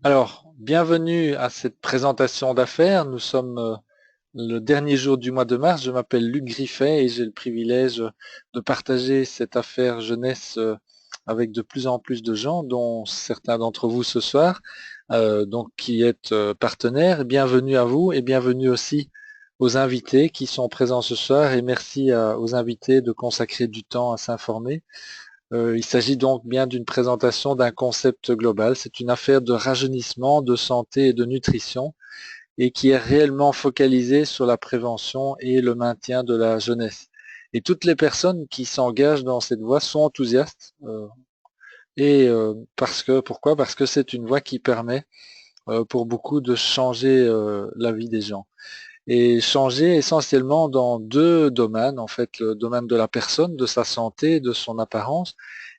Alors, bienvenue à cette présentation d'affaires. Nous sommes le dernier jour du mois de mars. Je m'appelle Luc Griffet et j'ai le privilège de partager cette affaire jeunesse avec de plus en plus de gens, dont certains d'entre vous ce soir, donc qui êtes partenaires. Bienvenue à vous et bienvenue aussi aux invités qui sont présents ce soir et merci aux invités de consacrer du temps à s'informer. Il s'agit donc bien d'une présentation d'un concept global. C'est une affaire de rajeunissement, de santé et de nutrition et qui est réellement focalisée sur la prévention et le maintien de la jeunesse. Et toutes les personnes qui s'engagent dans cette voie sont enthousiastes. Pourquoi? Parce que c'est une voie qui permet pour beaucoup de changer la vie des gens et changer essentiellement dans deux domaines, en fait, le domaine de la personne, de sa santé, de son apparence,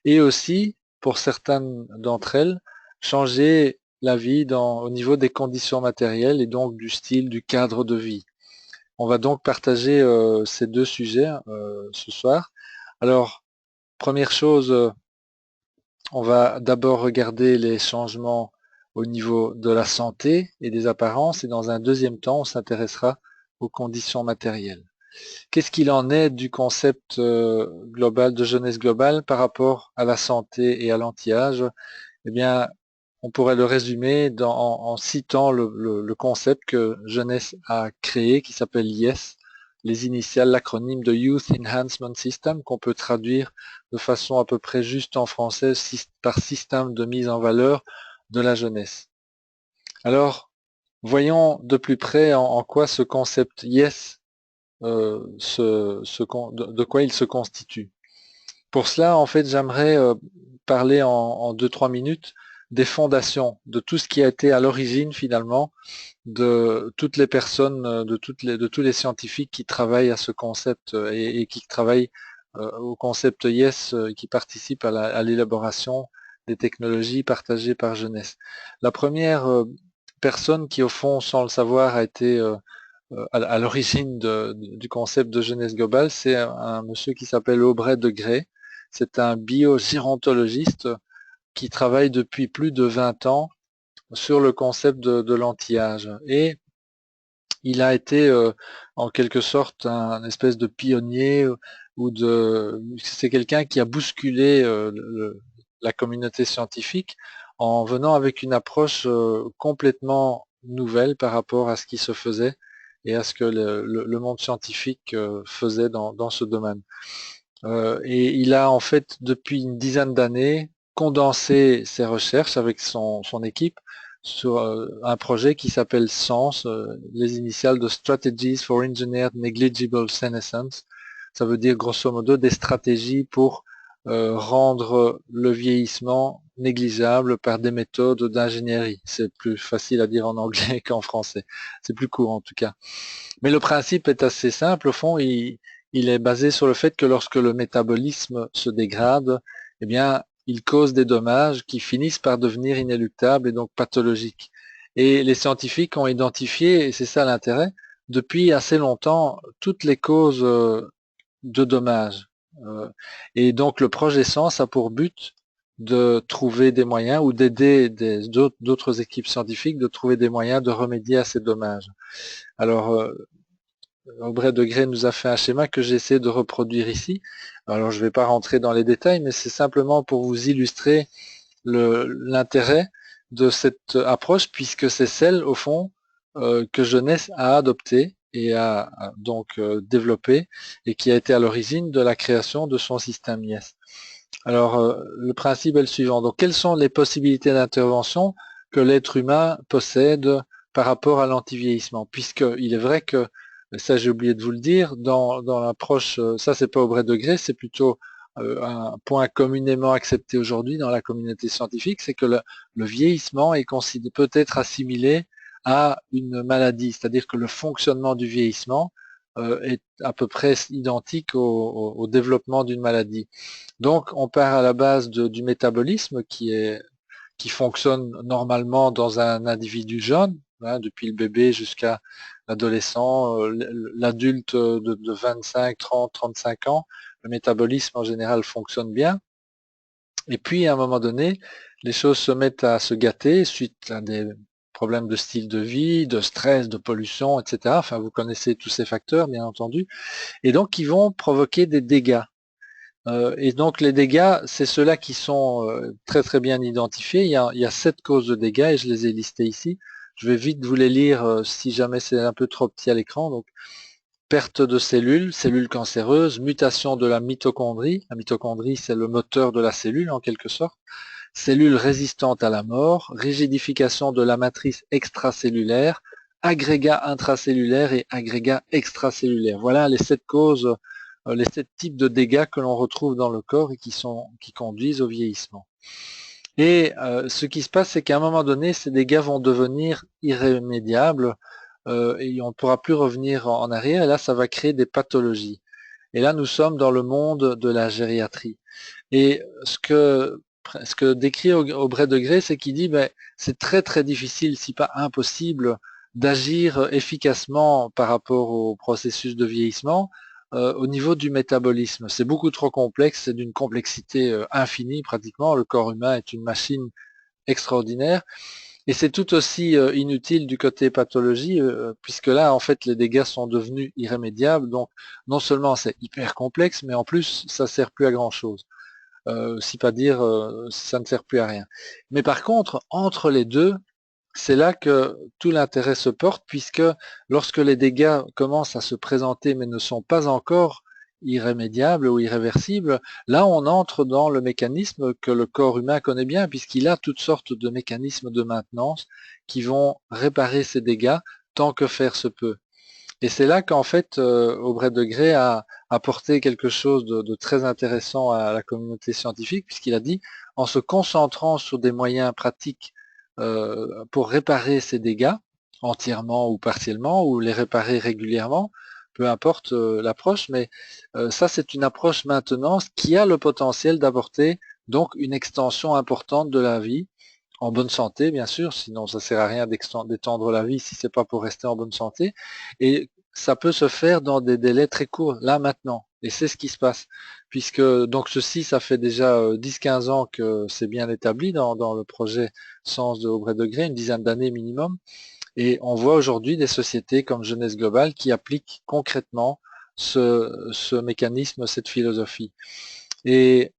et aussi, pour certaines d'entre elles, changer la vie au niveau des conditions matérielles et donc du style, du cadre de vie. On va donc partager ces deux sujets ce soir. Alors, première chose, on va d'abord regarder les changements au niveau de la santé et des apparences, et dans un deuxième temps, on s'intéressera aux conditions matérielles. Qu'est-ce qu'il en est du concept global de jeunesse globale par rapport à la santé et à l'anti-âge? Eh bien, on pourrait le résumer en citant le concept que Jeunesse a créé, qui s'appelle YES, les initiales, l'acronyme de Youth Enhancement System, qu'on peut traduire de façon à peu près juste en français par système de mise en valeur de la jeunesse. Alors, voyons de plus près en quoi ce concept YES, de quoi il se constitue. Pour cela, en fait, j'aimerais parler en 2-3 minutes des fondations, de tout ce qui a été à l'origine finalement de toutes les personnes, de tous les scientifiques qui travaillent à ce concept et qui travaillent au concept YES, qui participent à l'élaboration des technologies partagées par Jeunesse. La première personne qui, au fond, sans le savoir, a été à l'origine du concept de jeunesse globale, c'est un monsieur qui s'appelle Aubrey de Grey. C'est un biogérontologiste qui travaille depuis plus de 20 ans sur le concept de l'anti-âge. Et il a été en quelque sorte un espèce de pionnier c'est quelqu'un qui a bousculé la communauté scientifique en venant avec une approche complètement nouvelle par rapport à ce qui se faisait et à ce que le monde scientifique faisait dans ce domaine. Et il a en fait depuis une dizaine d'années condensé ses recherches avec son équipe sur un projet qui s'appelle SENSE, les initiales de Strategies for Engineered Negligible Senescence. Ça veut dire grosso modo des stratégies pour rendre le vieillissement négligeable par des méthodes d'ingénierie. C'est plus facile à dire en anglais qu'en français. C'est plus court en tout cas. Mais le principe est assez simple. Au fond, il est basé sur le fait que lorsque le métabolisme se dégrade, eh bien, il cause des dommages qui finissent par devenir inéluctables et donc pathologiques. Et les scientifiques ont identifié, et c'est ça l'intérêt, depuis assez longtemps, toutes les causes de dommages. Euh, et donc le projet Sens a pour but de trouver des moyens ou d'aider d'autres équipes scientifiques de trouver des moyens de remédier à ces dommages. Alors, Aubrey de Grey nous a fait un schéma que j'essaie de reproduire ici. Alors, je ne vais pas rentrer dans les détails, mais c'est simplement pour vous illustrer l'intérêt de cette approche, puisque c'est celle, au fond, que Jeunesse a adoptée et a donc développée, et qui a été à l'origine de la création de son système IES. Alors, le principe est le suivant. Donc, quelles sont les possibilités d'intervention que l'être humain possède par rapport à l'antivieillissement? Puisqu'il est vrai que, ça j'ai oublié de vous le dire, dans l'approche, ça c'est pas au vrai degré, c'est plutôt un point communément accepté aujourd'hui dans la communauté scientifique, c'est que le vieillissement peut être assimilé à une maladie, c'est-à-dire que le fonctionnement du vieillissement est à peu près identique au développement d'une maladie. Donc, on part à la base du métabolisme qui fonctionne normalement dans un individu jeune, hein, depuis le bébé jusqu'à l'adolescent, l'adulte de 25, 30, 35 ans. Le métabolisme en général fonctionne bien. Et puis, à un moment donné, les choses se mettent à se gâter suite à des problèmes de style de vie, de stress, de pollution, etc. Enfin, vous connaissez tous ces facteurs, bien entendu. Et donc, ils vont provoquer des dégâts. Et donc, les dégâts, c'est ceux-là qui sont très très bien identifiés. Il y a 7 causes de dégâts et je les ai listées ici. Je vais vite vous les lire si jamais c'est un peu trop petit à l'écran. Donc, perte de cellules, cellules cancéreuses, mutation de la mitochondrie. La mitochondrie, c'est le moteur de la cellule en quelque sorte. Cellules résistantes à la mort, rigidification de la matrice extracellulaire, agrégats intracellulaires et agrégats extracellulaires. Voilà les 7 causes, les 7 types de dégâts que l'on retrouve dans le corps et qui conduisent au vieillissement. Et ce qui se passe, c'est qu'à un moment donné, ces dégâts vont devenir irrémédiables et on ne pourra plus revenir en arrière. Et là, ça va créer des pathologies. Et là, nous sommes dans le monde de la gériatrie. Et ce que décrit Aubrey de Grey, c'est qu'il dit ben, c'est très très difficile, si pas impossible, d'agir efficacement par rapport au processus de vieillissement au niveau du métabolisme. C'est beaucoup trop complexe, c'est d'une complexité infinie pratiquement. Le corps humain est une machine extraordinaire. Et c'est tout aussi inutile du côté pathologie, puisque là, en fait, les dégâts sont devenus irrémédiables. Donc, non seulement c'est hyper complexe, mais en plus, ça sert plus à grand chose. Si pas dire, ça ne sert plus à rien. Mais par contre, entre les deux, c'est là que tout l'intérêt se porte, puisque lorsque les dégâts commencent à se présenter mais ne sont pas encore irrémédiables ou irréversibles, là on entre dans le mécanisme que le corps humain connaît bien, puisqu'il a toutes sortes de mécanismes de maintenance qui vont réparer ces dégâts tant que faire se peut. Et c'est là qu'en fait, Aubrey de Grey a apporté quelque chose de très intéressant à la communauté scientifique, puisqu'il a dit, en se concentrant sur des moyens pratiques pour réparer ces dégâts, entièrement ou partiellement, ou les réparer régulièrement, peu importe l'approche, mais ça c'est une approche maintenance qui a le potentiel d'apporter donc une extension importante de la vie, en bonne santé, bien sûr, sinon ça sert à rien d'étendre la vie si c'est pas pour rester en bonne santé. Et ça peut se faire dans des délais très courts, là maintenant. Et c'est ce qui se passe. Puisque donc ceci, ça fait déjà 10-15 ans que c'est bien établi dans le projet Sens de Aubrey de Grey, une dizaine d'années minimum. Et on voit aujourd'hui des sociétés comme Jeunesse Globale qui appliquent concrètement ce mécanisme, cette philosophie. Et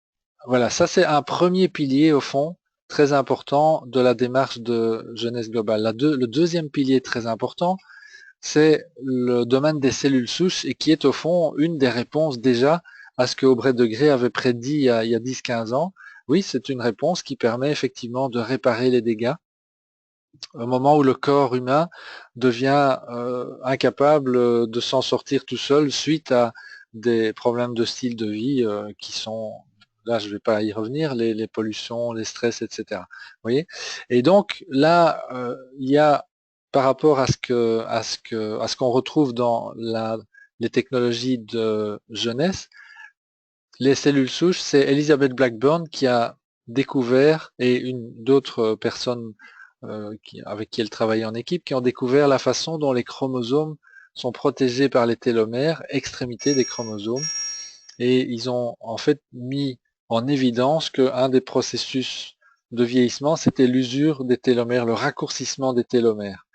voilà, ça c'est un premier pilier au fond très important de la démarche de Jeunesse Globale. Le deuxième pilier très important, c'est le domaine des cellules souches et qui est au fond une des réponses déjà à ce que Aubrey de Grey avait prédit il y a 10-15 ans. Oui, c'est une réponse qui permet effectivement de réparer les dégâts au moment où le corps humain devient incapable de s'en sortir tout seul suite à des problèmes de style de vie qui sont, là je ne vais pas y revenir, les pollutions, les stress, etc. Vous voyez. Et donc là, il y a par rapport à ce qu'on retrouve dans les technologies de jeunesse, les cellules souches, c'est Elizabeth Blackburn qui a découvert, et d'autres personnes avec qui elle travaillait en équipe, qui ont découvert la façon dont les chromosomes sont protégés par les télomères, extrémités des chromosomes, et ils ont en fait mis en évidence qu'un des processus de vieillissement, c'était l'usure des télomères, le raccourcissement des télomères.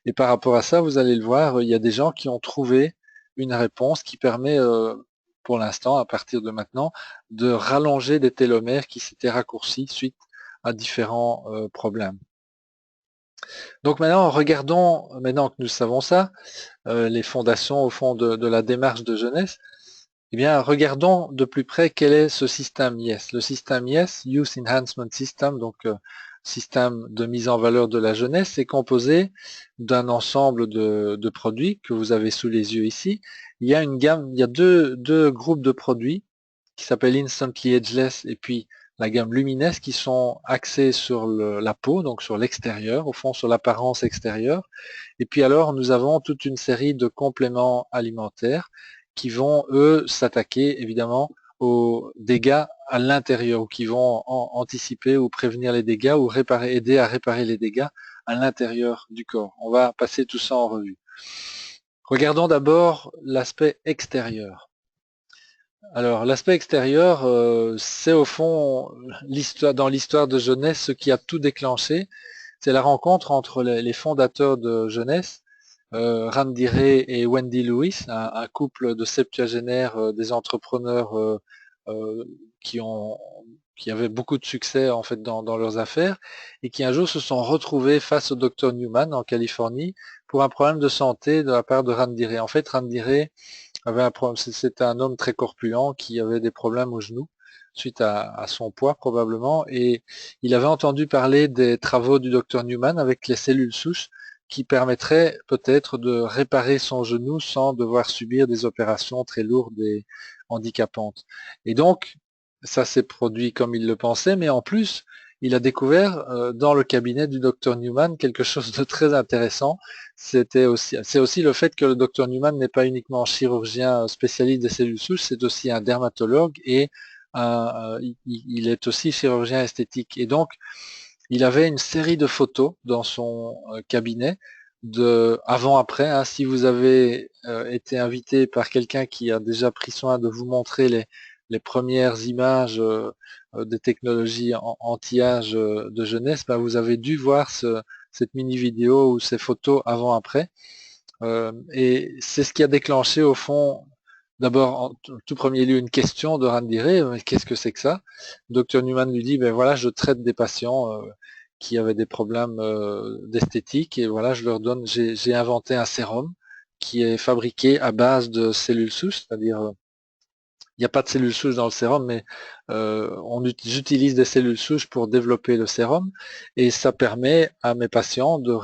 Et par rapport à ça, vous allez le voir, il y a des gens qui ont trouvé une réponse qui permet, pour l'instant, à partir de maintenant, de rallonger des télomères qui s'étaient raccourcis suite à différents problèmes. Donc maintenant, regardons, maintenant que nous savons ça, les fondations au fond de la démarche de jeunesse, eh bien, regardons de plus près quel est ce système YES. Le système YES, Youth Enhancement System, donc système de mise en valeur de la jeunesse, est composé d'un ensemble de produits que vous avez sous les yeux ici. Il y a une gamme, il y a deux groupes de produits qui s'appellent Instantly Ageless et puis la gamme Lumines qui sont axés sur la peau, donc sur l'extérieur, au fond sur l'apparence extérieure. Et puis alors, nous avons toute une série de compléments alimentaires qui vont, eux, s'attaquer évidemment aux dégâts à l'intérieur, ou qui vont anticiper ou prévenir les dégâts, ou aider à réparer les dégâts à l'intérieur du corps. On va passer tout ça en revue. Regardons d'abord l'aspect extérieur. Alors, l'aspect extérieur, c'est au fond dans l'histoire de Jeunesse, ce qui a tout déclenché. C'est la rencontre entre les fondateurs de Jeunesse, Randy Ray et Wendy Lewis, un couple de septuagénaires, des entrepreneurs euh, qui ont qui avaient beaucoup de succès en fait dans leurs affaires et qui un jour se sont retrouvés face au docteur Newman en Californie pour un problème de santé de la part de Randy Ray. En fait, Randy Ray avait un problème, c'était un homme très corpulent qui avait des problèmes au genou suite à son poids probablement, et il avait entendu parler des travaux du docteur Newman avec les cellules souches qui permettraient peut-être de réparer son genou sans devoir subir des opérations très lourdes et handicapantes. Et donc, ça s'est produit comme il le pensait, mais en plus, il a découvert dans le cabinet du docteur Newman quelque chose de très intéressant. C'est aussi le fait que le docteur Newman n'est pas uniquement chirurgien spécialiste des cellules souches, c'est aussi un dermatologue et il est aussi chirurgien esthétique. Et donc, il avait une série de photos dans son cabinet de avant-après. Hein. Si vous avez été invité par quelqu'un qui a déjà pris soin de vous montrer les premières images des technologies anti-âge de jeunesse, ben vous avez dû voir cette mini vidéo ou ces photos avant-après. Et c'est ce qui a déclenché au fond, d'abord en tout premier lieu, une question de Randy Ray, mais qu'est-ce que c'est que ça? Dr Newman lui dit, ben voilà, je traite des patients qui avaient des problèmes d'esthétique et voilà, je leur donne, j'ai inventé un sérum qui est fabriqué à base de cellules souches, c'est-à-dire il n'y a pas de cellules souches dans le sérum, mais j'utilise des cellules souches pour développer le sérum et ça permet à mes patients de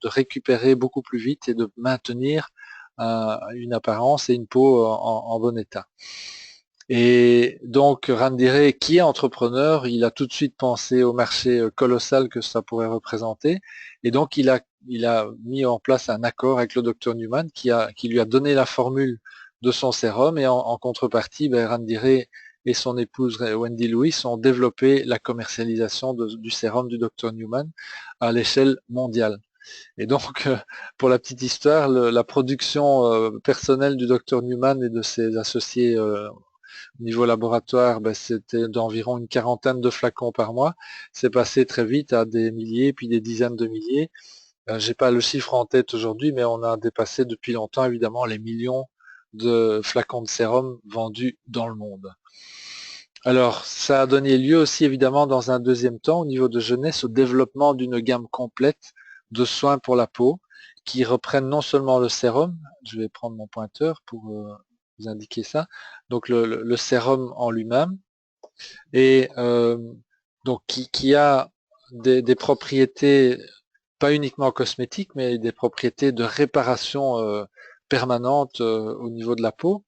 récupérer beaucoup plus vite et de maintenir une apparence et une peau en bon état. Et donc Randy Ray, qui est entrepreneur, il a tout de suite pensé au marché colossal que ça pourrait représenter et donc il a mis en place un accord avec le docteur Newman qui lui a donné la formule de son sérum et en contrepartie, ben, Randy Ray et son épouse Wendy Lewis ont développé la commercialisation du sérum du docteur Newman à l'échelle mondiale. Et donc, pour la petite histoire, la production personnelle du docteur Newman et de ses associés au niveau laboratoire, ben, c'était d'environ une quarantaine de flacons par mois. C'est passé très vite à des milliers, puis des dizaines de milliers. J'ai pas le chiffre en tête aujourd'hui, mais on a dépassé depuis longtemps évidemment les millions de flacons de sérum vendus dans le monde. Alors, ça a donné lieu aussi évidemment dans un deuxième temps au niveau de jeunesse au développement d'une gamme complète de soins pour la peau qui reprennent non seulement le sérum, je vais prendre mon pointeur pour vous indiquer ça, donc le sérum en lui-même, et donc qui a des propriétés pas uniquement cosmétiques, mais des propriétés de réparation permanente au niveau de la peau,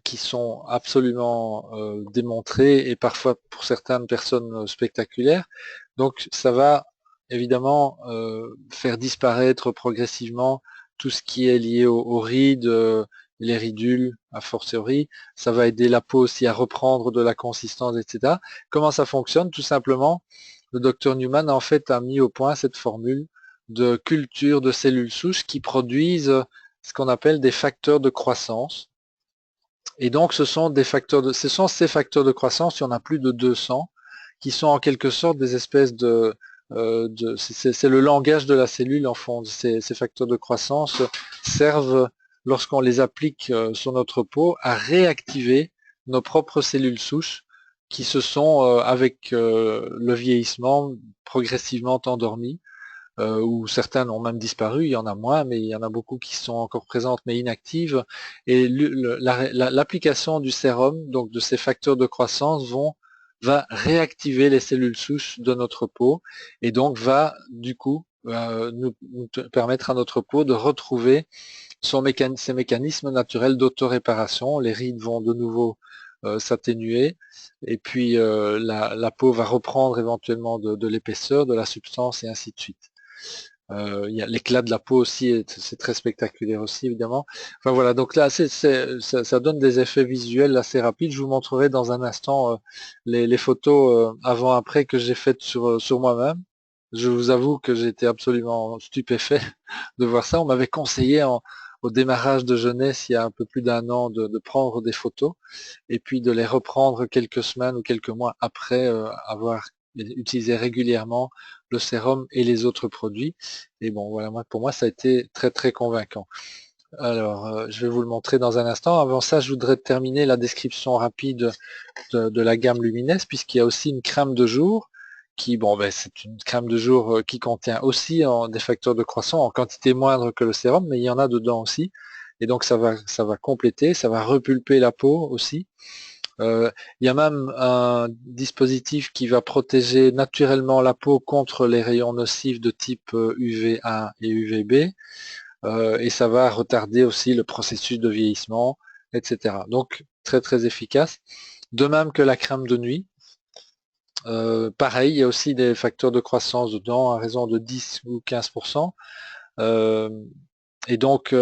qui sont absolument démontrées et parfois pour certaines personnes spectaculaires. Donc ça va évidemment faire disparaître progressivement tout ce qui est lié aux rides, les ridules a fortiori. Ça va aider la peau aussi à reprendre de la consistance, etc. Comment ça fonctionne? Tout simplement, le docteur Newman en fait a mis au point cette formule de culture de cellules souches qui produisent ce qu'on appelle des facteurs de croissance. Et donc, ce sont ces facteurs de croissance, il y en a plus de 200, qui sont en quelque sorte des espèces c'est le langage de la cellule en fond. Ces facteurs de croissance servent, lorsqu'on les applique sur notre peau, à réactiver nos propres cellules souches qui se sont, avec le vieillissement, progressivement endormies où certaines ont même disparu, il y en a moins, mais il y en a beaucoup qui sont encore présentes mais inactives. Et l'application du sérum, donc de ces facteurs de croissance, va réactiver les cellules souches de notre peau et donc va du coup nous permettre à notre peau de retrouver ses mécanismes naturels d'autoréparation. Les rides vont de nouveau s'atténuer et puis la peau va reprendre éventuellement de l'épaisseur, de la substance et ainsi de suite. Il y a l'éclat de la peau aussi, c'est très spectaculaire aussi évidemment. Enfin voilà, donc là ça donne des effets visuels assez rapides. Je vous montrerai dans un instant les photos avant-après que j'ai faites sur moi-même. Je vous avoue que j'ai été absolument stupéfait de voir ça. On m'avait conseillé au démarrage de jeunesse, il y a un peu plus d'un an, de prendre des photos et puis de les reprendre quelques semaines ou quelques mois après avoir utilisé régulièrement le sérum et les autres produits. Et bon, voilà, pour moi, ça a été très très convaincant. Alors, je vais vous le montrer dans un instant. Avant ça, je voudrais terminer la description rapide de la gamme Lumines, puisqu'il y a aussi une crème de jour qui, bon, ben, c'est une crème de jour qui contient aussi des facteurs de croissance en quantité moindre que le sérum, mais il y en a dedans aussi. Et donc, ça va compléter, ça va repulper la peau aussi. Il y a même un dispositif qui va protéger naturellement la peau contre les rayons nocifs de type UVA et UVB. Et ça va retarder aussi le processus de vieillissement, etc. Donc, très très efficace. De même que la crème de nuit. Pareil, il y a aussi des facteurs de croissance dedans à raison de 10 ou 15%. Et donc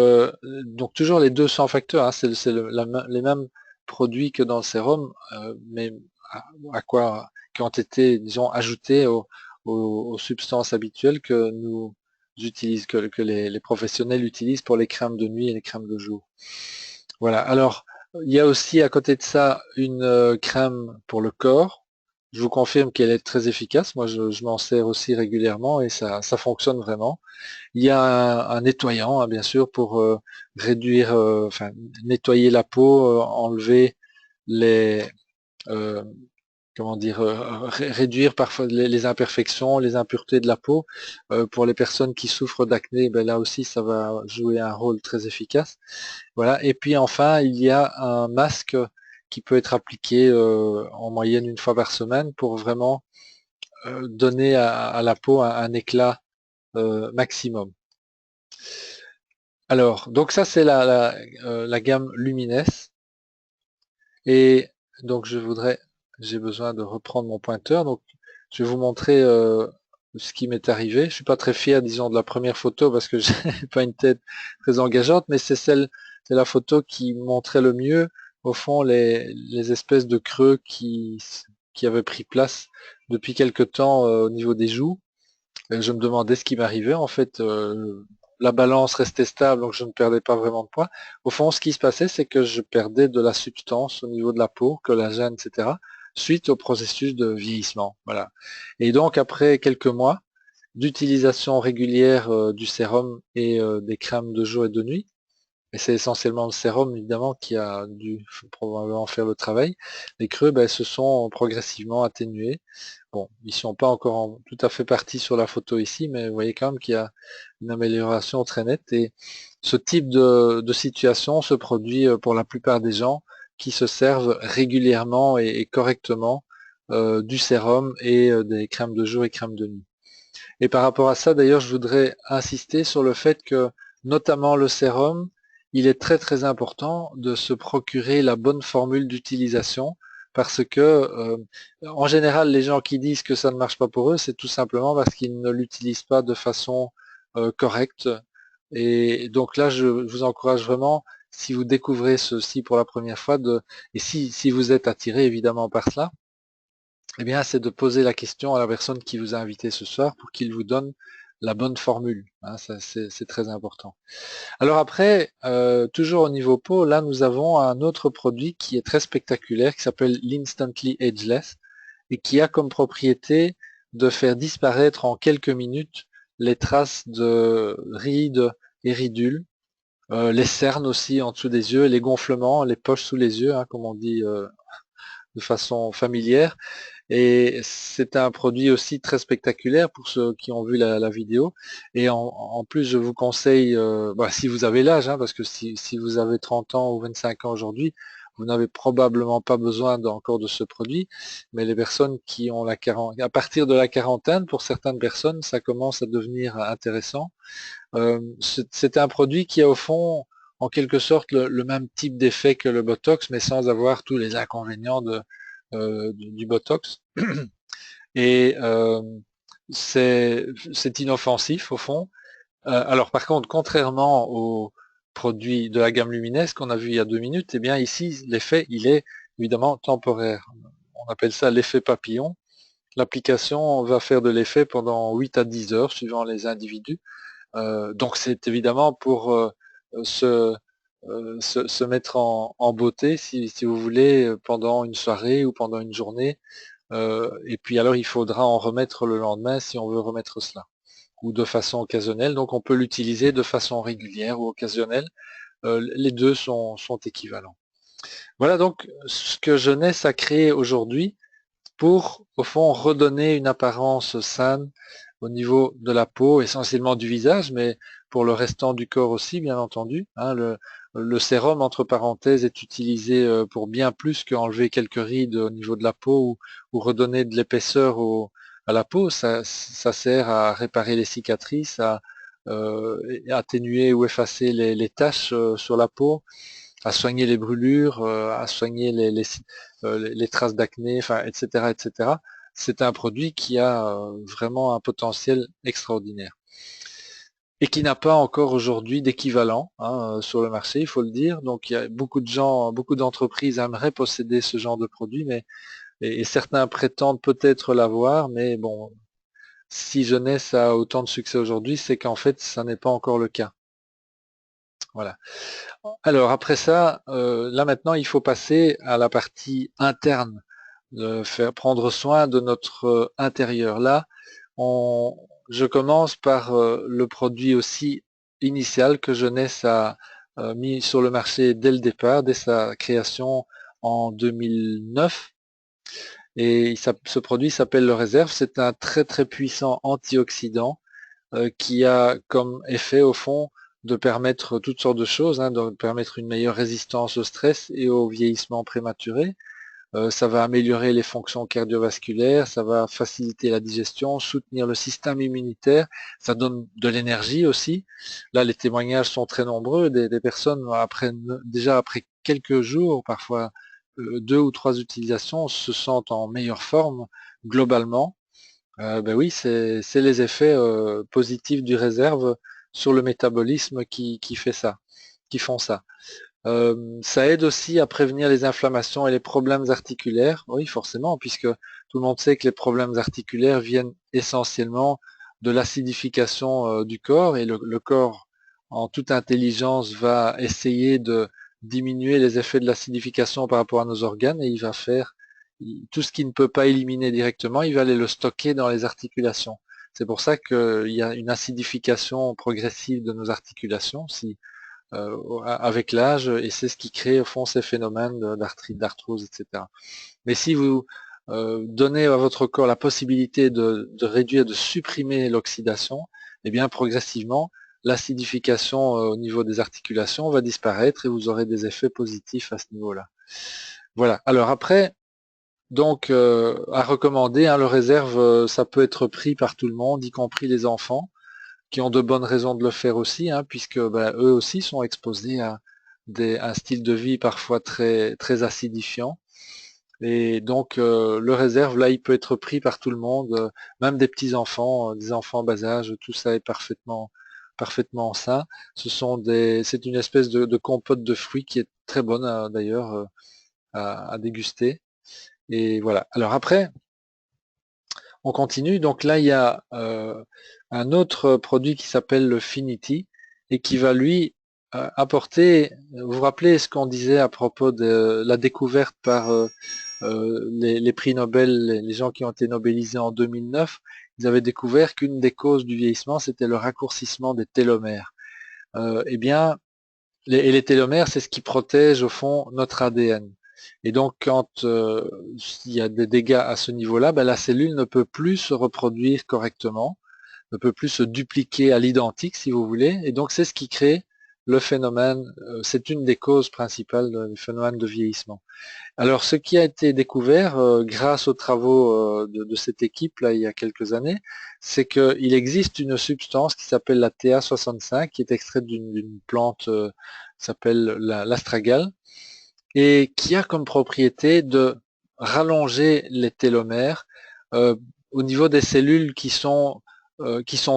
toujours les 200 facteurs, hein, c'est les mêmes produits que dans le sérum, mais à quoi qui ont été, disons, ajoutés aux substances habituelles que nous utilisons, que les professionnels utilisent pour les crèmes de nuit et les crèmes de jour. Voilà. Alors, il y a aussi à côté de ça une crème pour le corps. Je vous confirme qu'elle est très efficace. Moi, je m'en sers aussi régulièrement et ça fonctionne vraiment. Il y a un nettoyant, hein, bien sûr, pour réduire, enfin, nettoyer la peau, enlever les, euh, comment dire, réduire parfois les imperfections, les impuretés de la peau. Pour les personnes qui souffrent d'acné, ben là aussi, ça va jouer un rôle très efficace. Voilà. Et puis enfin, il y a un masque qui peut être appliqué en moyenne une fois par semaine pour vraiment donner à la peau un éclat maximum. Alors, donc ça c'est la gamme Lumines. Et donc j'ai besoin de reprendre mon pointeur. Donc je vais vous montrer ce qui m'est arrivé. Je suis pas très fier, disons, de la première photo parce que j'ai pas une tête très engageante, mais c'est la photo qui montrait le mieux, au fond, les espèces de creux qui avaient pris place depuis quelque temps au niveau des joues. Je me demandais ce qui m'arrivait. En fait, la balance restait stable, donc je ne perdais pas vraiment de poids. Au fond, ce qui se passait, c'est que je perdais de la substance au niveau de la peau, collagène, etc., suite au processus de vieillissement. Voilà. Et donc, après quelques mois d'utilisation régulière du sérum et des crèmes de jour et de nuit, et c'est essentiellement le sérum, évidemment, qui a dû probablement faire le travail. Les creux ben, se sont progressivement atténués. Bon, ils ne sont pas encore tout à fait partis sur la photo ici, mais vous voyez quand même qu'il y a une amélioration très nette. Et ce type de situation se produit pour la plupart des gens qui se servent régulièrement et correctement du sérum et des crèmes de jour et crèmes de nuit. Et par rapport à ça, d'ailleurs, je voudrais insister sur le fait que, notamment le sérum, il est très très important de se procurer la bonne formule d'utilisation parce que, en général, les gens qui disent que ça ne marche pas pour eux, c'est tout simplement parce qu'ils ne l'utilisent pas de façon correcte. Et donc là, je vous encourage vraiment, si vous découvrez ceci pour la première fois, et si vous êtes attiré évidemment par cela, eh bien, c'est de poser la question à la personne qui vous a invité ce soir pour qu'il vous donne la bonne formule. Hein, ça, c'est très important. Alors après, toujours au niveau peau, là, nous avons un autre produit qui est très spectaculaire, qui s'appelle l'Instantly Ageless, et qui a comme propriété de faire disparaître en quelques minutes les traces de rides et ridules, les cernes aussi en dessous des yeux, les gonflements, les poches sous les yeux, hein, comme on dit de façon familière. Et c'est un produit aussi très spectaculaire pour ceux qui ont vu la vidéo. Et en plus, je vous conseille, si vous avez l'âge, hein, parce que si vous avez 30 ans ou 25 ans aujourd'hui, vous n'avez probablement pas besoin encore de ce produit. Mais les personnes qui ont la quarantaine, à partir de la quarantaine, pour certaines personnes, ça commence à devenir intéressant. C'est un produit qui a au fond, en quelque sorte, le même type d'effet que le Botox, mais sans avoir tous les inconvénients du Botox. Et c'est inoffensif au fond. Alors par contre, contrairement aux produits de la gamme Lumines qu'on a vu il y a 2 minutes, eh bien ici, l'effet, il est évidemment temporaire. On appelle ça l'effet papillon. L'application va faire de l'effet pendant 8 à 10 heures, suivant les individus. Donc c'est évidemment pour se mettre en beauté, si vous voulez, pendant une soirée ou pendant une journée. Et puis alors il faudra en remettre le lendemain si on veut remettre cela, ou de façon occasionnelle. Donc on peut l'utiliser de façon régulière ou occasionnelle. Les deux sont équivalents. Voilà donc ce que Jeunesse a créé aujourd'hui pour, au fond, redonner une apparence saine au niveau de la peau, essentiellement du visage, mais pour le restant du corps aussi, bien entendu. Hein, le sérum, entre parenthèses, est utilisé pour bien plus qu'enlever quelques rides au niveau de la peau ou redonner de l'épaisseur à la peau. Ça sert à réparer les cicatrices, à atténuer ou effacer les taches sur la peau, à soigner les brûlures, à soigner les traces d'acné, enfin, etc., etc. C'est un produit qui a vraiment un potentiel extraordinaire et qui n'a pas encore aujourd'hui d'équivalent, hein, sur le marché, il faut le dire. Donc il y a beaucoup de gens, beaucoup d'entreprises aimeraient posséder ce genre de produit, mais et certains prétendent peut-être l'avoir, mais bon, si Jeunesse a autant de succès aujourd'hui, c'est qu'en fait, ça n'est pas encore le cas. Voilà. Alors après ça, là maintenant, il faut passer à la partie interne, faire prendre soin de notre intérieur. Là, je commence par le produit aussi initial que Jeunesse a mis sur le marché dès le départ, dès sa création en 2009. Et ce produit s'appelle le Réserve. C'est un très très puissant antioxydant qui a comme effet au fond de permettre toutes sortes de choses, hein, de permettre une meilleure résistance au stress et au vieillissement prématuré. Ça va améliorer les fonctions cardiovasculaires, ça va faciliter la digestion, soutenir le système immunitaire, ça donne de l'énergie aussi. Là, les témoignages sont très nombreux, des personnes déjà après quelques jours, parfois 2 ou 3 utilisations, se sentent en meilleure forme globalement. Ben oui, c'est les effets positifs du réserve sur le métabolisme qui fait ça, qui font ça. Ça aide aussi à prévenir les inflammations et les problèmes articulaires. Oui, forcément, puisque tout le monde sait que les problèmes articulaires viennent essentiellement de l'acidification du corps et le corps, en toute intelligence, va essayer de diminuer les effets de l'acidification par rapport à nos organes et il va faire tout ce qu'il ne peut pas éliminer directement, il va aller le stocker dans les articulations. C'est pour ça qu'il y a une acidification progressive de nos articulations. Si avec l'âge, et c'est ce qui crée au fond ces phénomènes d'arthrite, d'arthrose, etc. Mais si vous donnez à votre corps la possibilité de réduire, de supprimer l'oxydation, eh bien progressivement, l'acidification au niveau des articulations va disparaître et vous aurez des effets positifs à ce niveau-là. Voilà. Alors après, donc à recommander, hein, le réserve, ça peut être pris par tout le monde, y compris les enfants qui ont de bonnes raisons de le faire aussi, hein, puisque ben, eux aussi sont exposés à un style de vie parfois très, très acidifiant. Et donc le réserve, là, il peut être pris par tout le monde, même des enfants bas âge, tout ça est parfaitement sain. C'est une espèce de compote de fruits qui est très bonne d'ailleurs à déguster. Et voilà. Alors après, on continue. Donc là, il y a un autre produit qui s'appelle le Finity et qui va lui apporter, vous vous rappelez ce qu'on disait à propos de la découverte par les prix Nobel, les gens qui ont été nobelisés en 2009, ils avaient découvert qu'une des causes du vieillissement, c'était le raccourcissement des télomères. Eh bien, les télomères, c'est ce qui protège au fond notre ADN. Et donc, quand il y a des dégâts à ce niveau-là, ben, la cellule ne peut plus se reproduire correctement, ne peut plus se dupliquer à l'identique, si vous voulez. Et donc, c'est ce qui crée le phénomène, c'est une des causes principales du phénomène de vieillissement. Alors, ce qui a été découvert grâce aux travaux de cette équipe là il y a quelques années, c'est qu'il existe une substance qui s'appelle la TA65, qui est extraite d'une plante qui s'appelle l'astragale, et qui a comme propriété de rallonger les télomères euh, au niveau des cellules qui sont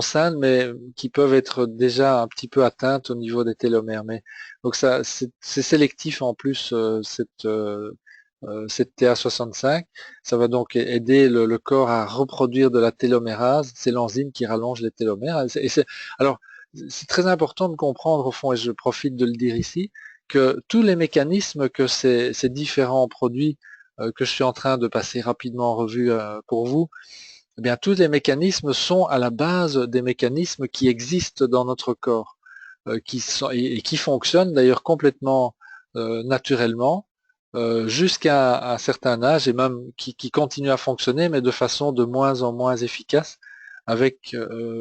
saines, mais qui peuvent être déjà un petit peu atteintes au niveau des télomères. Mais donc ça, c'est sélectif en plus cette TA65. Ça va donc aider le corps à reproduire de la télomérase. C'est l'enzyme qui rallonge les télomères. Alors, c'est très important de comprendre au fond, et je profite de le dire ici, que tous les mécanismes que ces différents produits que je suis en train de passer rapidement en revue pour vous, eh bien, tous les mécanismes sont à la base des mécanismes qui existent dans notre corps, qui sont, et qui fonctionnent d'ailleurs complètement naturellement jusqu'à un certain âge et même qui continuent à fonctionner, mais de façon de moins en moins efficace avec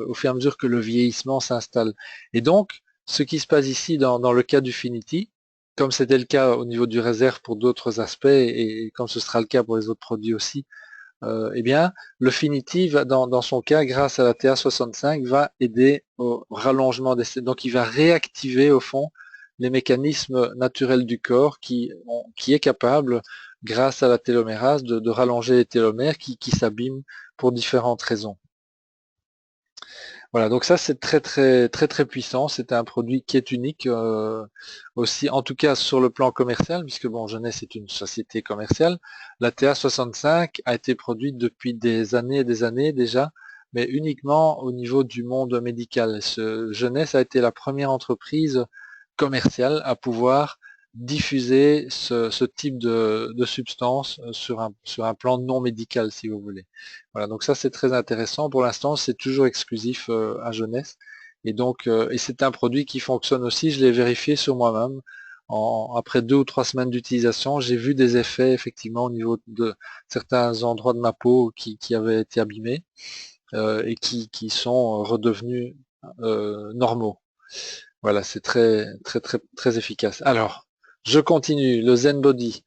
au fur et à mesure que le vieillissement s'installe. Et donc, ce qui se passe ici dans le cas du Finity, comme c'était le cas au niveau du réserve pour d'autres aspects et comme ce sera le cas pour les autres produits aussi, eh bien, le Finity, dans son cas, grâce à la TA65, va aider au rallongement des cellules. Donc, il va réactiver, au fond, les mécanismes naturels du corps qui est capable, grâce à la télomérase, de rallonger les télomères qui s'abîment pour différentes raisons. Voilà, donc ça c'est très puissant. C'est un produit qui est unique aussi, en tout cas sur le plan commercial, puisque bon, Jeunesse est une société commerciale. La TA65 a été produite depuis des années et des années déjà, mais uniquement au niveau du monde médical. Jeunesse a été la première entreprise commerciale à pouvoir diffuser ce type de substance sur un plan non médical, si vous voulez. Voilà, donc ça c'est très intéressant. Pour l'instant, c'est toujours exclusif à Jeunesse. Et donc, et c'est un produit qui fonctionne aussi, je l'ai vérifié sur moi-même. Après 2 ou 3 semaines d'utilisation, j'ai vu des effets effectivement au niveau de certains endroits de ma peau qui avaient été abîmés et qui sont redevenus normaux. Voilà, c'est très efficace. Alors, je continue, le Zen Body.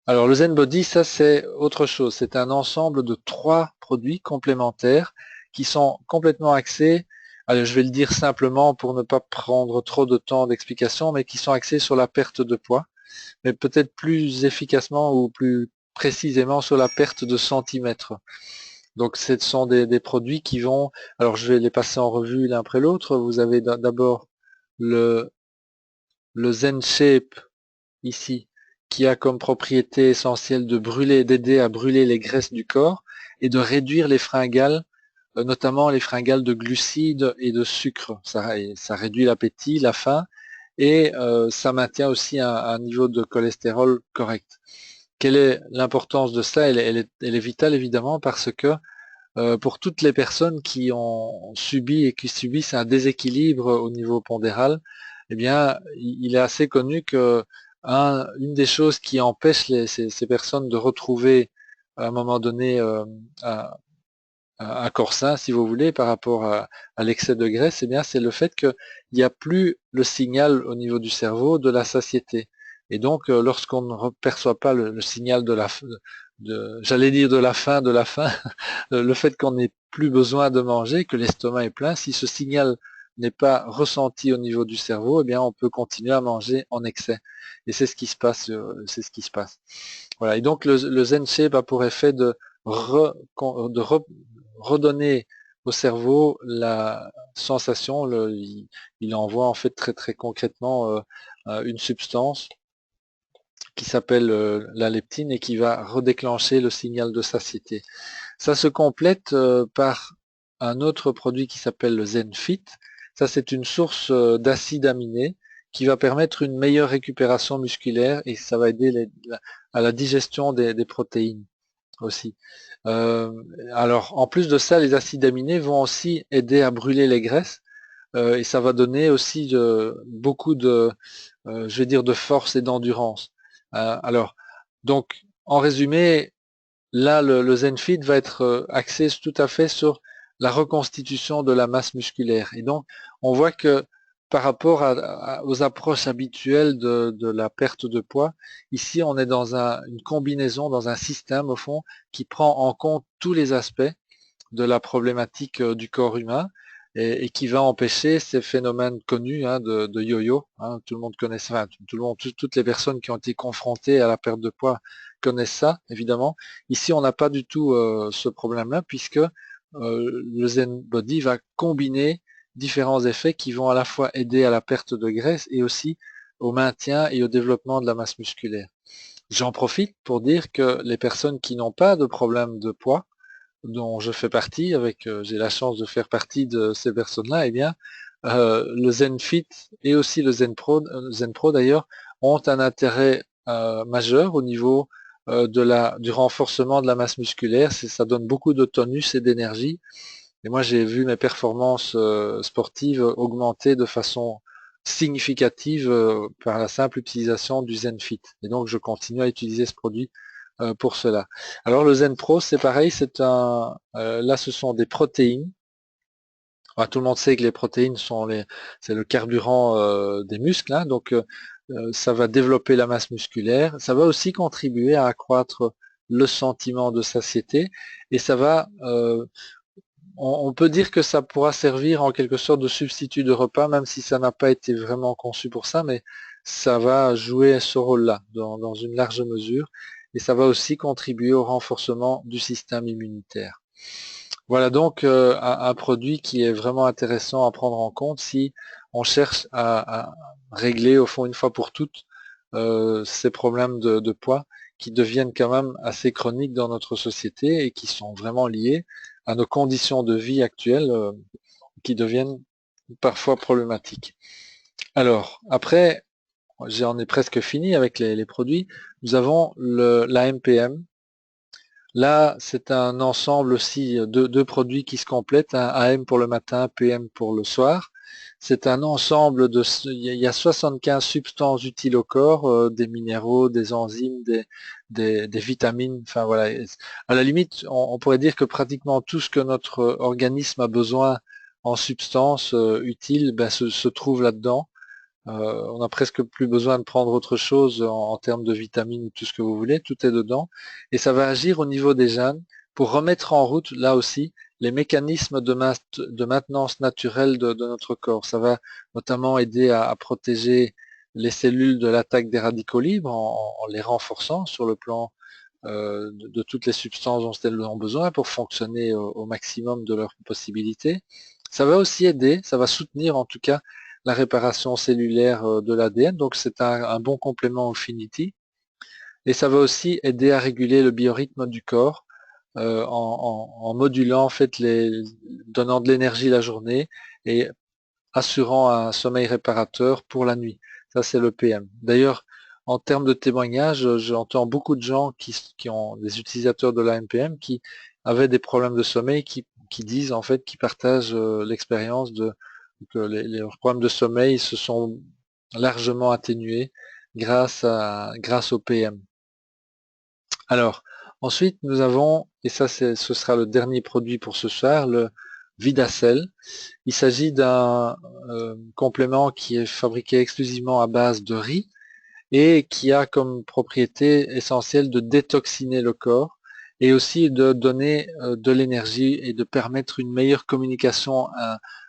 Alors, le Zen Body, ça c'est autre chose. C'est un ensemble de 3 produits complémentaires qui sont complètement axés, allez, je vais le dire simplement pour ne pas prendre trop de temps d'explication, mais qui sont axés sur la perte de poids, mais peut-être plus efficacement ou plus précisément sur la perte de centimètres. Donc, ce sont des produits qui vont, alors je vais les passer en revue l'un après l'autre. Vous avez d'abord le Zen Shape ici, qui a comme propriété essentielle de brûler, d'aider à brûler les graisses du corps et de réduire les fringales, notamment les fringales de glucides et de sucre. Ça réduit l'appétit, la faim et ça maintient aussi un niveau de cholestérol correct. Quelle est l'importance de ça? Elle est vitale évidemment parce que pour toutes les personnes qui ont subi et qui subissent un déséquilibre au niveau pondéral, eh bien, il est assez connu que une des choses qui empêche ces personnes de retrouver à un moment donné un corps sain, si vous voulez, par rapport à l'excès de graisse, eh bien, c'est le fait qu'il n'y a plus le signal au niveau du cerveau de la satiété. Et donc, lorsqu'on ne perçoit pas le signal j'allais dire de la faim, le fait qu'on n'ait plus besoin de manger, que l'estomac est plein, si ce signal n'est pas ressenti au niveau du cerveau, eh bien, on peut continuer à manger en excès. Et c'est ce qui se passe, c'est ce qui se passe. Voilà. Et donc, le Zen Shape a pour effet de redonner au cerveau la sensation, il envoie en fait très concrètement une substance qui s'appelle la leptine et qui va redéclencher le signal de satiété. Ça se complète par un autre produit qui s'appelle le ZenFit. Ça, c'est une source d'acides aminés qui va permettre une meilleure récupération musculaire et ça va aider à la digestion des protéines aussi. Alors, en plus de ça, les acides aminés vont aussi aider à brûler les graisses et ça va donner aussi beaucoup je vais dire, de force et d'endurance. Alors, donc, en résumé, là, le ZenFit va être axé tout à fait sur la reconstitution de la masse musculaire. Et donc, on voit que par rapport aux approches habituelles de la perte de poids, ici, on est dans une combinaison, dans un système, au fond, qui prend en compte tous les aspects de la problématique du corps humain et qui va empêcher ces phénomènes connus de yo-yo. Tout le monde connaît ça, tout le monde, toutes les personnes qui ont été confrontées à la perte de poids connaissent ça, évidemment. Ici, on n'a pas du tout ce problème-là, puisque le Zen Body va combiner différents effets qui vont à la fois aider à la perte de graisse et aussi au maintien et au développement de la masse musculaire. J'en profite pour dire que les personnes qui n'ont pas de problème de poids, dont je fais partie, j'ai la chance de faire partie de ces personnes-là, eh bien, le ZenFit et aussi le ZenPro d'ailleurs, ont un intérêt majeur au niveau du renforcement de la masse musculaire. Ça donne beaucoup de tonus et d'énergie. Et moi, j'ai vu mes performances sportives augmenter de façon significative par la simple utilisation du ZenFit. Et donc, je continue à utiliser ce produit pour cela. Alors, le ZenPro, c'est pareil, là, ce sont des protéines. Alors, tout le monde sait que les protéines c'est le carburant des muscles, hein, donc ça va développer la masse musculaire. Ça va aussi contribuer à accroître le sentiment de satiété et ça va on peut dire que ça pourra servir en quelque sorte de substitut de repas, même si ça n'a pas été vraiment conçu pour ça, mais ça va jouer ce rôle-là dans une large mesure, et ça va aussi contribuer au renforcement du système immunitaire. Voilà donc un produit qui est vraiment intéressant à prendre en compte si on cherche à régler au fond une fois pour toutes ces problèmes de poids qui deviennent quand même assez chroniques dans notre société et qui sont vraiment liés à nos conditions de vie actuelles qui deviennent parfois problématiques. Alors, après, j'en ai presque fini avec les produits. Nous avons la MPM. Là, c'est un ensemble aussi de produits qui se complètent, un AM pour le matin, PM pour le soir. C'est un ensemble il y a 75 substances utiles au corps, des minéraux, des enzymes, des vitamines, enfin voilà. À la limite, on pourrait dire que pratiquement tout ce que notre organisme a besoin en substances utiles, ben, se trouve là-dedans. On n'a presque plus besoin de prendre autre chose en termes de vitamines ou tout ce que vous voulez, tout est dedans. Et ça va agir au niveau des gènes pour remettre en route, là aussi, les mécanismes de maintenance naturelle de notre corps. Ça va notamment aider à protéger les cellules de l'attaque des radicaux libres en les renforçant sur le plan de toutes les substances dont elles ont besoin pour fonctionner au maximum de leurs possibilités. Ça va aussi aider, ça va soutenir en tout cas la réparation cellulaire de l'ADN, donc c'est un bon complément au Finity. Et ça va aussi aider à réguler le biorhythme du corps en modulant, en fait, donnant de l'énergie la journée et assurant un sommeil réparateur pour la nuit. Ça, c'est le PM. D'ailleurs, en termes de témoignages, j'entends beaucoup de gens qui ont des utilisateurs de la MPM qui avaient des problèmes de sommeil, qui disent en fait, qui partagent l'expérience que leurs problèmes de sommeil se sont largement atténués grâce au PM. Alors, ensuite, nous avons, et ça ce sera le dernier produit pour ce soir, le Vidacel. Il s'agit d'un complément qui est fabriqué exclusivement à base de riz et qui a comme propriété essentielle de détoxiner le corps et aussi de donner de l'énergie et de permettre une meilleure communication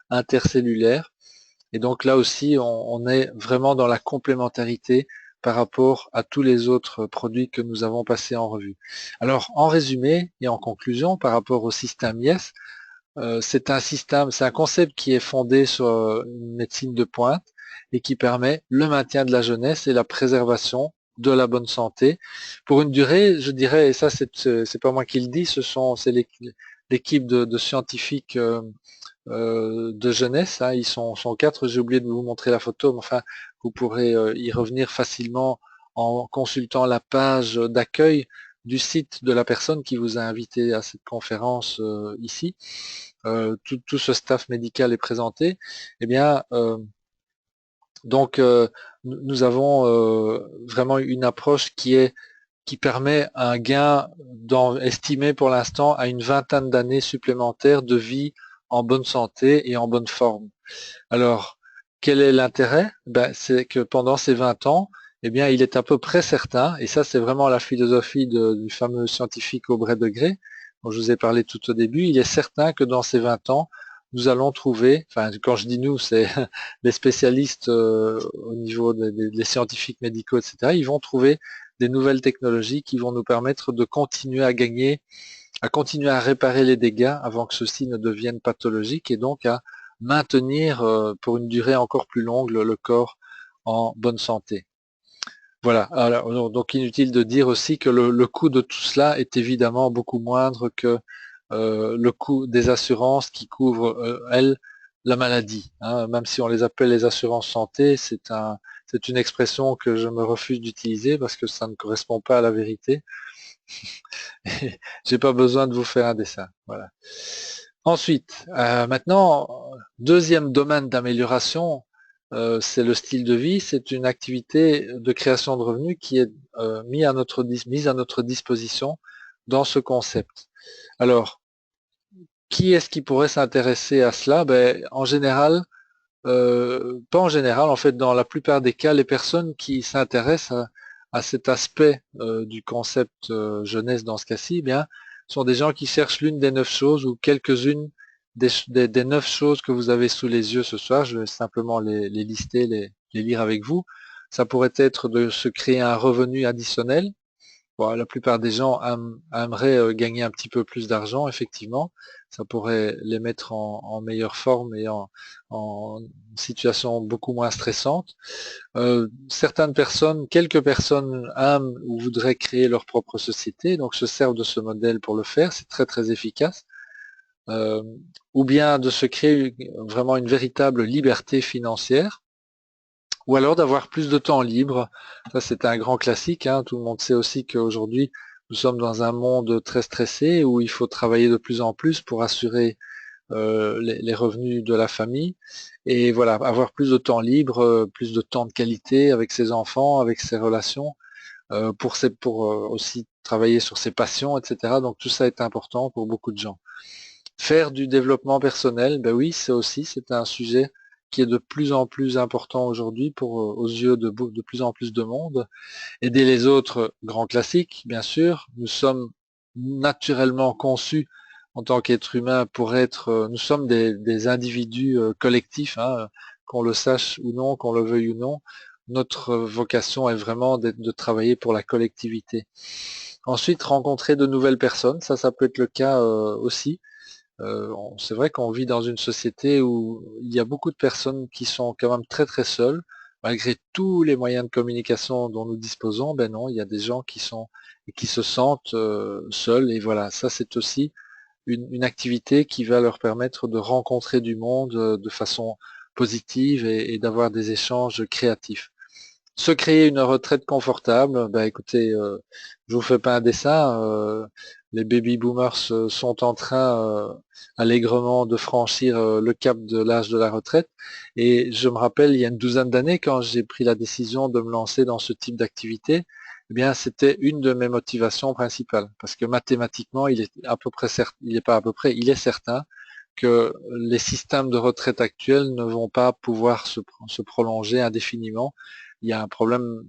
intercellulaire. Et donc là aussi, on est vraiment dans la complémentarité par rapport à tous les autres produits que nous avons passés en revue. Alors, en résumé et en conclusion, par rapport au système YES, c'est un concept qui est fondé sur une médecine de pointe et qui permet le maintien de la jeunesse et la préservation de la bonne santé pour une durée, je dirais, et ça c'est pas moi qui le dis, c'est l'équipe de scientifiques de jeunesse, hein, ils sont quatre, j'ai oublié de vous montrer la photo, mais enfin vous pourrez y revenir facilement en consultant la page d'accueil du site de la personne qui vous a invité à cette conférence ici. Tout ce staff médical est présenté. Eh bien, donc nous avons vraiment une approche qui permet un gain estimé pour l'instant à une vingtaine d'années supplémentaires de vie en bonne santé et en bonne forme. Alors, quel est l'intérêt? Ben, c'est que pendant ces 20 ans, eh bien, il est à peu près certain, et ça c'est vraiment la philosophie du fameux scientifique Aubrey de Grey, dont je vous ai parlé tout au début, il est certain que dans ces 20 ans, nous allons trouver, enfin quand je dis nous, c'est les spécialistes au niveau des scientifiques médicaux, etc., ils vont trouver des nouvelles technologies qui vont nous permettre de continuer à gagner, à continuer à réparer les dégâts avant que ceux-ci ne deviennent pathologiques et donc à maintenir pour une durée encore plus longue le corps en bonne santé. Voilà, alors, donc inutile de dire aussi que le coût de tout cela est évidemment beaucoup moindre que le coût des assurances qui couvrent, elles, la maladie, hein. Même si on les appelle les assurances santé, c'est une expression que je me refuse d'utiliser parce que ça ne correspond pas à la vérité. J'ai pas besoin de vous faire un dessin. Voilà. Ensuite, maintenant, deuxième domaine d'amélioration, c'est le style de vie. C'est une activité de création de revenus qui est mise à notre disposition dans ce concept. Alors, qui est-ce qui pourrait s'intéresser à cela? Ben, en général, pas en général, en fait, dans la plupart des cas, les personnes qui s'intéressent à cet aspect du concept jeunesse dans ce cas-ci, eh bien, sont des gens qui cherchent l'une des 9 choses ou quelques-unes des 9 choses que vous avez sous les yeux ce soir. Je vais simplement les lister, les lire avec vous. Ça pourrait être de se créer un revenu additionnel. Bon, la plupart des gens aimeraient gagner un petit peu plus d'argent, effectivement. Ça pourrait les mettre en meilleure forme et en situation beaucoup moins stressante. Certaines personnes, quelques personnes aiment ou voudraient créer leur propre société, donc se servent de ce modèle pour le faire. C'est très très efficace. Euh, ou bien de se créer vraiment une véritable liberté financière, ou alors d'avoir plus de temps libre. Ça, c'est un grand classique, hein. Tout le monde sait aussi qu'aujourd'hui, nous sommes dans un monde très stressé où il faut travailler de plus en plus pour assurer les revenus de la famille. Et voilà, avoir plus de temps libre, plus de temps de qualité avec ses enfants, avec ses relations, pour aussi travailler sur ses passions, etc. Donc tout ça est important pour beaucoup de gens. Faire du développement personnel, ben oui, c'est un sujet qui est de plus en plus important aujourd'hui aux yeux de plus en plus de monde. Aider les autres, grand classique, bien sûr. Nous sommes naturellement conçus en tant qu'être humain pour être, nous sommes des individus collectifs, hein, qu'on le sache ou non, qu'on le veuille ou non. Notre vocation est vraiment de travailler pour la collectivité. Ensuite, rencontrer de nouvelles personnes, ça peut être le cas aussi. C'est vrai qu'on vit dans une société où il y a beaucoup de personnes qui sont quand même très très seules. Malgré tous les moyens de communication dont nous disposons, ben non, il y a des gens qui se sentent seuls. Et voilà, ça c'est aussi une activité qui va leur permettre de rencontrer du monde de façon positive et d'avoir des échanges créatifs. Se créer une retraite confortable, bah écoutez, je vous fais pas un dessin, les baby boomers sont en train allègrement de franchir le cap de l'âge de la retraite. Et je me rappelle, il y a une douzaine d'années, quand j'ai pris la décision de me lancer dans ce type d'activité, eh bien c'était une de mes motivations principales. Parce que mathématiquement, il est à peu près certain, il est pas à peu près, il est certain que les systèmes de retraite actuels ne vont pas pouvoir se prolonger indéfiniment. Il y a un problème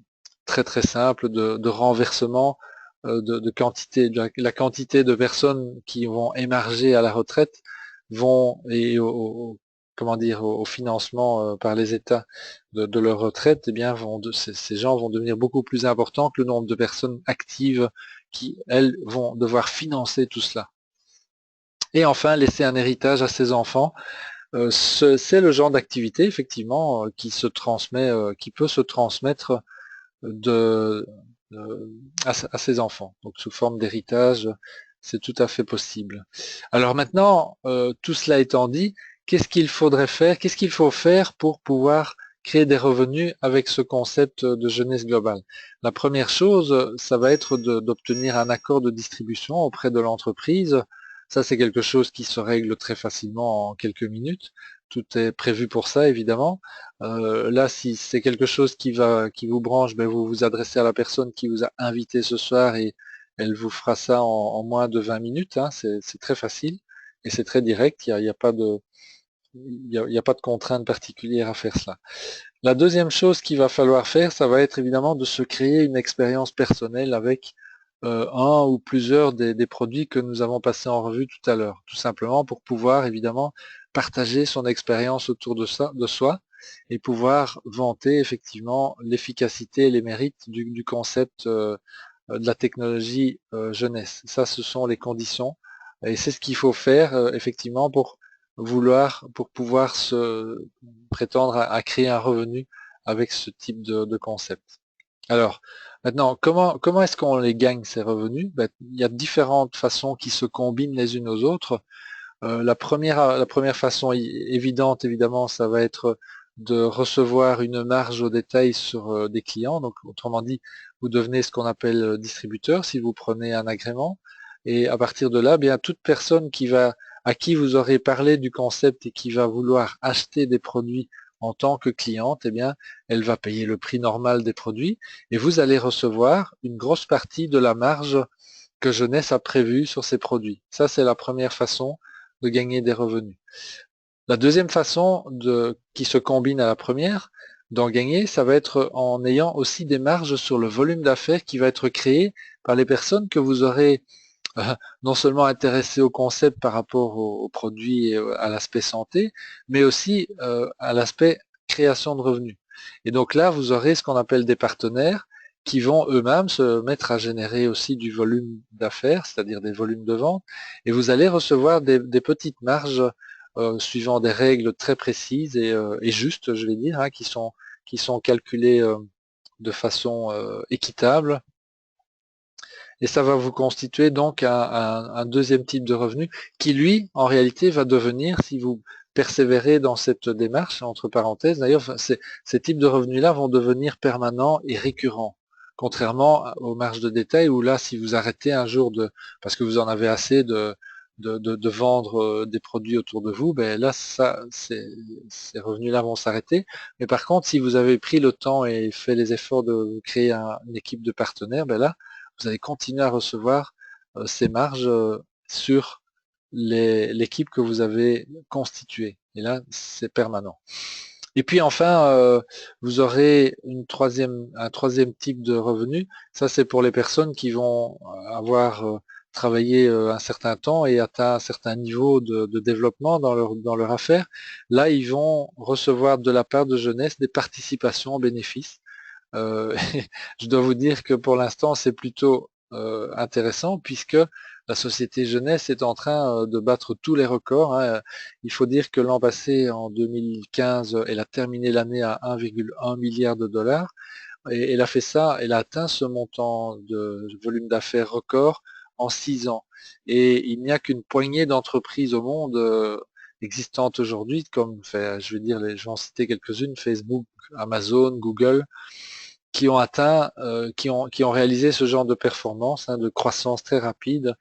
très très simple de renversement de quantité, de la quantité de personnes qui vont émarger à la retraite vont et comment dire au financement par les États de leur retraite, eh bien ces gens vont devenir beaucoup plus importants que le nombre de personnes actives qui elles vont devoir financer tout cela. Et enfin, laisser un héritage à ses enfants. C'est le genre d'activité effectivement qui peut se transmettre de, à ses enfants. Donc sous forme d'héritage, c'est tout à fait possible. Alors maintenant, tout cela étant dit, qu'est-ce qu'il faudrait faire? Qu'est-ce qu'il faut faire pour pouvoir créer des revenus avec ce concept de jeunesse globale? La première chose, ça va être d'obtenir un accord de distribution auprès de l'entreprise. Ça, c'est quelque chose qui se règle très facilement en quelques minutes. Tout est prévu pour ça, évidemment. Là, si c'est quelque chose qui vous branche, ben vous vous adressez à la personne qui vous a invité ce soir et elle vous fera ça en moins de 20 minutes, hein. C'est très facile et c'est très direct. Il y a pas de, il y a pas de contrainte particulière à faire cela. La deuxième chose qu'il va falloir faire, ça va être évidemment de se créer une expérience personnelle avec un ou plusieurs des produits que nous avons passés en revue tout à l'heure, tout simplement pour pouvoir évidemment partager son expérience autour de soi et pouvoir vanter effectivement l'efficacité et les mérites du concept de la technologie jeunesse. Ça, ce sont les conditions et c'est ce qu'il faut faire effectivement pour pouvoir se prétendre à créer un revenu avec ce type de concept. Alors, maintenant, comment est-ce qu'on les gagne, ces revenus? Ben, il y a différentes façons qui se combinent les unes aux autres. La première façon évidente, évidemment, ça va être de recevoir une marge au détail sur des clients. Donc, autrement dit, vous devenez ce qu'on appelle distributeur si vous prenez un agrément. Et à partir de là, bien, toute personne à qui vous aurez parlé du concept et qui va vouloir acheter des produits en tant que cliente, eh bien, elle va payer le prix normal des produits et vous allez recevoir une grosse partie de la marge que Jeunesse a prévue sur ces produits. Ça, c'est la première façon de gagner des revenus. La deuxième façon qui se combine à la première d'en gagner, ça va être en ayant aussi des marges sur le volume d'affaires qui va être créé par les personnes que vous aurez non seulement intéressées au concept par rapport aux produits et à l'aspect santé, mais aussi à l'aspect création de revenus. Et donc là, vous aurez ce qu'on appelle des partenaires qui vont eux-mêmes se mettre à générer aussi du volume d'affaires, c'est-à-dire des volumes de vente, et vous allez recevoir des petites marges suivant des règles très précises et justes, je vais dire, hein, qui sont calculées de façon équitable. Et ça va vous constituer donc un deuxième type de revenu qui, lui, en réalité, va devenir, si vous persévérez dans cette démarche, entre parenthèses, d'ailleurs, ces types de revenus-là vont devenir permanents et récurrents. Contrairement aux marges de détail où là, si vous arrêtez un jour parce que vous en avez assez de vendre des produits autour de vous, ben là, ces revenus-là vont s'arrêter. Mais par contre, si vous avez pris le temps et fait les efforts de créer une équipe de partenaires, ben là, vous allez continuer à recevoir ces marges sur l'équipe que vous avez constituée. Et là, c'est permanent. Et puis enfin, vous aurez un troisième type de revenu. Ça, c'est pour les personnes qui vont avoir travaillé un certain temps et atteint un certain niveau de développement dans leur affaire. Là, ils vont recevoir de la part de Jeunesse des participations aux bénéfices. Euh, je dois vous dire que pour l'instant, c'est plutôt intéressant puisque la société Jeunesse est en train de battre tous les records, hein. Il faut dire que l'an passé, en 2015, elle a terminé l'année à 1,1 milliard de dollars et elle a fait ça, elle a atteint ce montant de volume d'affaires record en 6 ans. Et il n'y a qu'une poignée d'entreprises au monde existantes aujourd'hui, comme, enfin, je vais dire, je vais en citer quelques-unes, Facebook, Amazon, Google, qui ont atteint, qui ont réalisé ce genre de performance, hein, de croissance très rapide.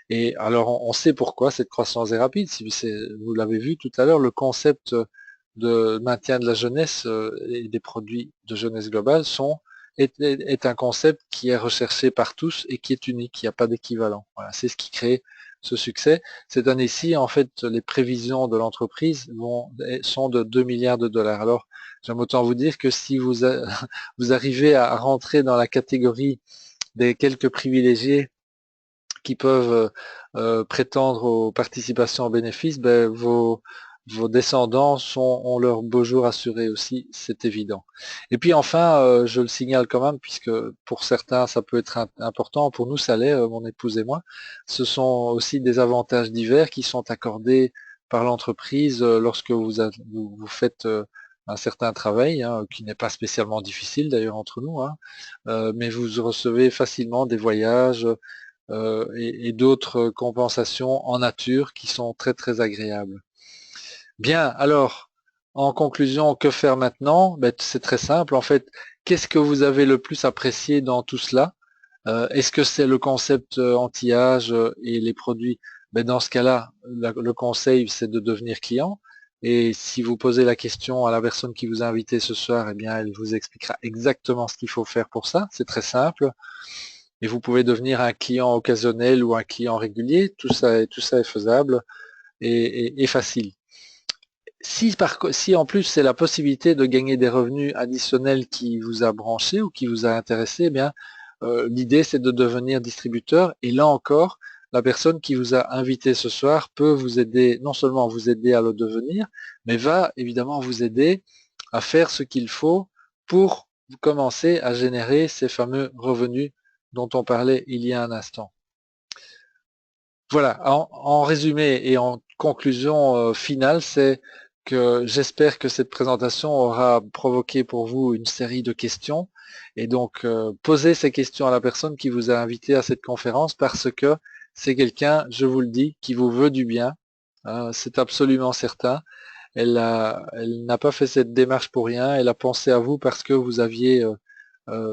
Et alors, on sait pourquoi cette croissance est rapide. Si vous l'avez vu tout à l'heure, le concept de maintien de la jeunesse et des produits de jeunesse globale est un concept qui est recherché par tous et qui est unique. Il n'y a pas d'équivalent. Voilà, c'est ce qui crée ce succès. Cette année-ci, en fait, les prévisions de l'entreprise sont de 2 milliards de dollars. Alors, j'aime autant vous dire que si vous arrivez à rentrer dans la catégorie des quelques privilégiés qui peuvent prétendre aux participations en bénéfices, ben, vos descendants ont leur beau jour assuré aussi, c'est évident. Et puis enfin, je le signale quand même, puisque pour certains ça peut être important, pour nous ça l'est, mon épouse et moi, ce sont aussi des avantages divers qui sont accordés par l'entreprise lorsque vous faites un certain travail, hein, qui n'est pas spécialement difficile d'ailleurs entre nous, hein, mais vous recevez facilement des voyages, et d'autres compensations en nature qui sont très très agréables. Bien, alors, en conclusion, que faire maintenant? Ben, c'est très simple. En fait, qu'est-ce que vous avez le plus apprécié dans tout cela? Est-ce que c'est le concept anti-âge et les produits? Ben, dans ce cas-là, le conseil, c'est de devenir client. Et si vous posez la question à la personne qui vous a invité ce soir, eh bien, elle vous expliquera exactement ce qu'il faut faire pour ça. C'est très simple. Et vous pouvez devenir un client occasionnel ou un client régulier. Tout ça est faisable et facile. Si en plus c'est la possibilité de gagner des revenus additionnels qui vous a branché ou qui vous a intéressé, eh bien l'idée c'est de devenir distributeur. Et là encore, la personne qui vous a invité ce soir peut vous aider, non seulement vous aider à le devenir, mais va évidemment vous aider à faire ce qu'il faut pour commencer à générer ces fameux revenus dont on parlait il y a un instant. Voilà, en résumé et en conclusion finale, c'est que j'espère que cette présentation aura provoqué pour vous une série de questions Et donc, posez ces questions à la personne qui vous a invité à cette conférence parce que c'est quelqu'un, je vous le dis, qui vous veut du bien. C'est absolument certain. Elle n'a pas fait cette démarche pour rien. Elle a pensé à vous parce que vous aviez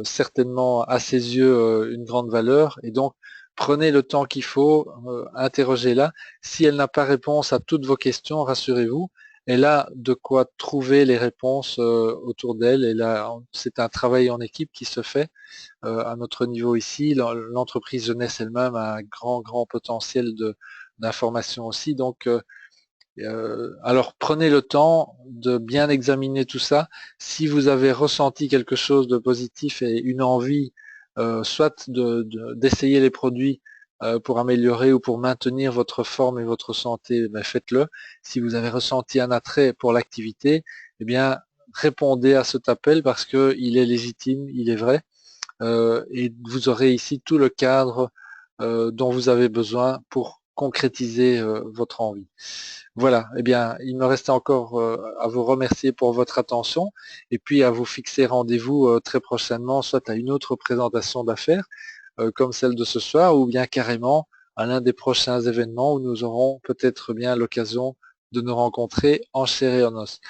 certainement à ses yeux une grande valeur. Et donc, prenez le temps qu'il faut, interrogez-la. Si elle n'a pas réponse à toutes vos questions, rassurez-vous, elle a de quoi trouver les réponses autour d'elle. Et là, c'est un travail en équipe qui se fait à notre niveau ici. L'entreprise jeunesse elle-même a un grand potentiel d'information aussi. Donc, alors prenez le temps de bien examiner tout ça. Si vous avez ressenti quelque chose de positif et une envie, soit d'essayer les produits pour améliorer ou pour maintenir votre forme et votre santé, ben faites-le. Si vous avez ressenti un attrait pour l'activité, eh bien répondez à cet appel parce que il est légitime, il est vrai, et vous aurez ici tout le cadre dont vous avez besoin pour concrétiser votre envie. Voilà, eh bien, il me restait encore à vous remercier pour votre attention et puis à vous fixer rendez-vous très prochainement, soit à une autre présentation d'affaires comme celle de ce soir, ou bien carrément à l'un des prochains événements où nous aurons peut-être bien l'occasion de nous rencontrer en chair et en os.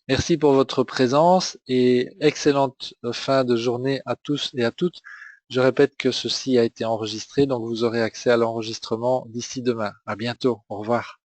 Merci pour votre présence et excellente fin de journée à tous et à toutes. Je répète que ceci a été enregistré, donc vous aurez accès à l'enregistrement d'ici demain. À bientôt. Au revoir.